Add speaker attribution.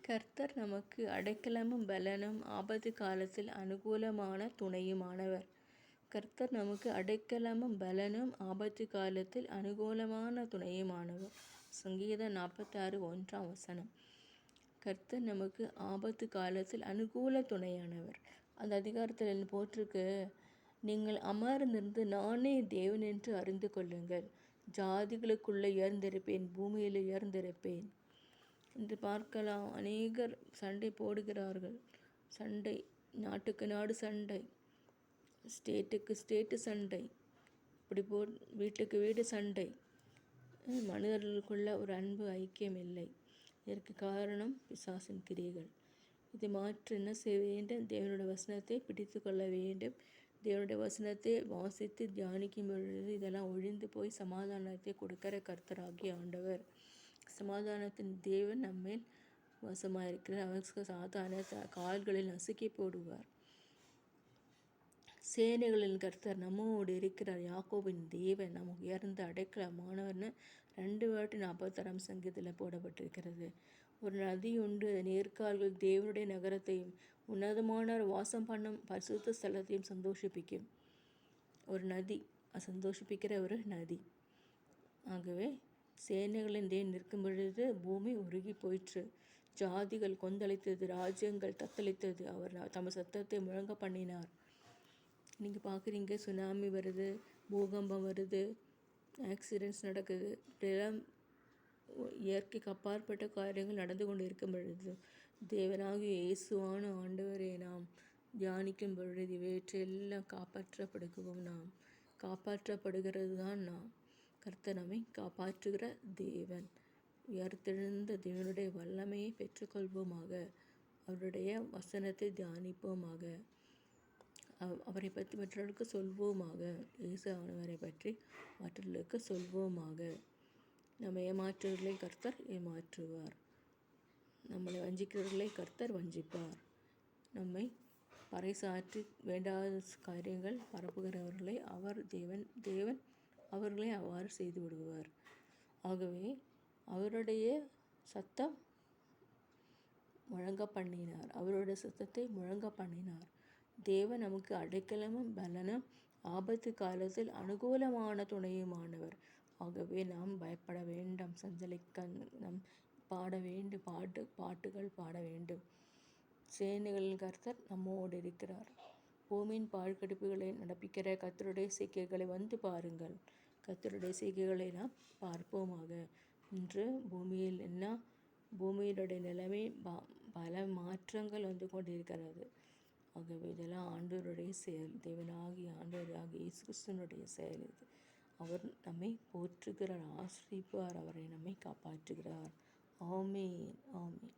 Speaker 1: கர்த்தர் நமக்கு அடைக்கலமும் பலனும் ஆபத்து காலத்தில் அனுகூலமான துணையுமானவர். கர்த்தர் நமக்கு அடைக்கலமும் பலனும் ஆபத்து காலத்தில் அனுகூலமான துணையுமானவர். சங்கீதம் 46:1. கர்த்தர் நமக்கு ஆபத்து காலத்தில் அனுகூல துணையானவர். அந்த அதிகாரத்தில் போட்டிருக்கு, நீங்கள் அமர்ந்திருந்து நானே தேவன் என்று அறிந்து கொள்ளுங்கள், ஜாதிகளுக்குள்ளே உயர்ந்திருப்பேன், பூமியில் உயர்ந்திருப்பேன் என்று பார்க்கலாம். அநேகர் சண்டை போடுகிறார்கள். சண்டை, நாட்டுக்கு நாடு சண்டை, ஸ்டேட்டுக்கு ஸ்டேட்டு சண்டை, இப்படி வீட்டுக்கு வீடு சண்டை. மனிதர்களுக்குள்ள ஒரு அன்பு ஐக்கியம் இல்லை. இதற்கு காரணம் பிசாசின் கிரியைகள். இதை மாற்ற என்ன செய்ய வேண்டும்? தேவனுடைய வசனத்தை பிடித்து கொள்ள வேண்டும். தேவனுடைய வசனத்தை வாசித்து தியானிக்கும் பொழுது இதெல்லாம் ஒழிந்து போய் சமாதானத்தை கொடுக்கிற கர்த்தராகிய ஆண்டவர், சமாதானத்தின் தேவன் நம்மேல் வசமாயிருக்கிறார். அவருக்கு சாத்தான கால்களில் நசுக்கி போடுவார். சேனைகளின் கர்த்தர் நம்மோடு இருக்கிறார். யாக்கோபின் தேவன் நம் உயர்ந்த அடைக்கலமானவர்னு 2 சங்கீதத்தில் போடப்பட்டிருக்கிறது. ஒரு நதி உண்டு, நேர்கால்கள் தேவனுடைய நகரத்தையும் உன்னதமானவர் வாசம் பண்ணும் பரிசுத்த ஸ்தலத்தையும் சந்தோஷிப்பிக்கும். ஒரு நதி, சந்தோஷிப்பிக்கிற ஒரு நதி. ஆகவே சேனைகளின் தேவன் நிற்கும் பொழுது பூமி உருகி போயிற்று, ஜாதிகள் கொந்தளித்தது, ராஜ்யங்கள் தத்தளித்தது. அவர் தமது சத்தத்தை முழங்க பண்ணினார். நீங்கள் பார்க்குறீங்க, சுனாமி வருது, பூகம்பம் வருது, ஆக்சிடென்ட்ஸ் நடக்குது. இப்படியெல்லாம் இயற்கைக்கு அப்பாற்பட்ட காரியங்கள் நடந்து கொண்டு இருக்கும் பொழுது தேவனாகிய இயேசுவான ஆண்டவரை நாம் தியானிக்கும் பொழுது இவற்றையெல்லாம் காப்பாற்றப்படுகிறோம். நாம் காப்பாற்றப்படுகிறது தான். நாம் கர்த்தர் நம்மை காப்பாற்றுகிற தேவன். உயர்த்தெழுந்த தேவனுடைய வல்லமையை பெற்றுக்கொள்வோமாக. அவருடைய வசனத்தை தியானிப்போமாக. அவரை பற்றி மற்றவர்களுக்கு சொல்வோமாக. இயேசு ஆனவரை பற்றி மற்றவர்களுக்கு சொல்வோமாக. நம்ம ஏமாற்றுவர்களை கர்த்தர் ஏமாற்றுவார். நம்மளை வஞ்சிக்கிறவர்களை கர்த்தர் வஞ்சிப்பார். நம்மை பறைசாற்றி வேண்டாத காரியங்கள் பரப்புகிறவர்களை தேவன் அவர்களை அவ்வாறு செய்து விடுவார். ஆகவே அவருடைய சத்தம் முழங்க பண்ணினார். அவருடைய சத்தத்தை முழங்க பண்ணினார். தேவன் நமக்கு அடைக்கலமும் பலனும் ஆபத்து காலத்தில் அனுகூலமான துணையுமானவர். ஆகவே நாம் பயப்பட வேண்டாம், சஞ்சலிக்க நாம் பாட வேண்டும், பாட்டுகள் பாட வேண்டும். சேனைகளின் கர்த்தர் நம்மோடு இருக்கிறார். பூமியின் பாழ்கடிப்புகளை நடப்பிக்கிற கர்த்தருடைய செய்கைகளை வந்து பாருங்கள். கர்த்தருடைய செய்கைகளை நாம் பார்ப்போமாக. இன்று பூமியினுடைய நிலைமை பல மாற்றங்கள் வந்து கொண்டிருக்கிறது. ஆகவே இதெல்லாம் ஆண்டவருடைய செயல், தேவனாகிய ஆண்டவராகிய இயேசு கிறிஸ்துவினுடைய செயல் இது. அவர் நம்மை போற்றுகிறார், ஆசீர்வதிப்பார், அவரை நம்மை காப்பாற்றுகிறார். ஆமென், ஆமென்.